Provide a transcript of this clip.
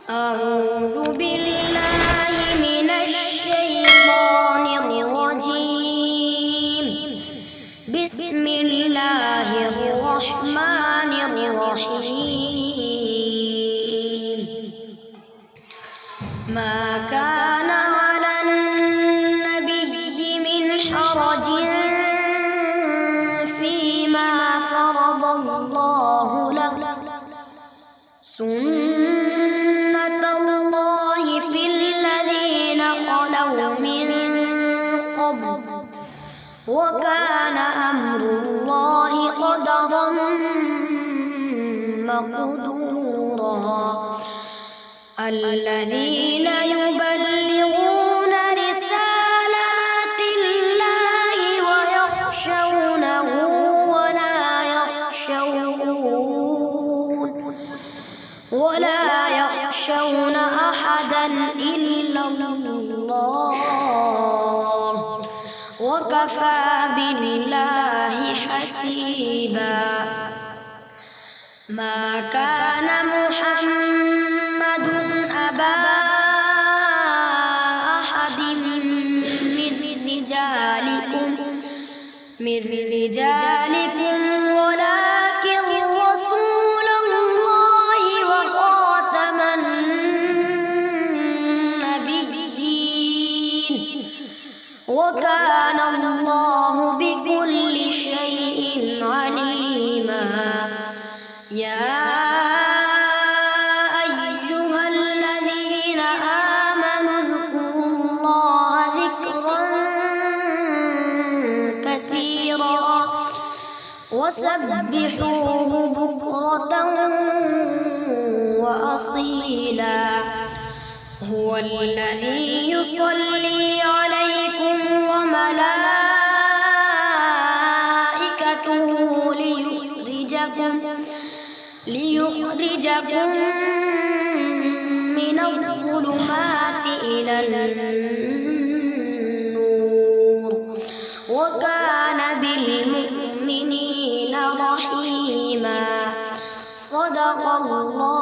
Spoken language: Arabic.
أعوذ بالله من الشيطان الرجيم. بسم الله الرحمن الرحيم. ما كان على النبي من حرج فيما فرض الله له، سنة الله في الذين خلوا من قبل، وكان أمر الله قدرا مقدورا. الذين يبلغون رسالات الله ويخشونه ولا يخشون أحدا إلا الله، وكفى بالله حسيبا. ما كان محمد أبا أحد من رجالكم ولكن رسول الله وخاتم النبيين، وكان الله بكل شيء عليما. يا أيها الذين آمنوا اذكروا الله ذكرا كثيرا وسبحوه بكرة وأصيلا. هو الذي يصلي عليكم وملائكته ليخرجكم من الظلمات إلى النور، وكان بالمؤمنين رحيما. صدق الله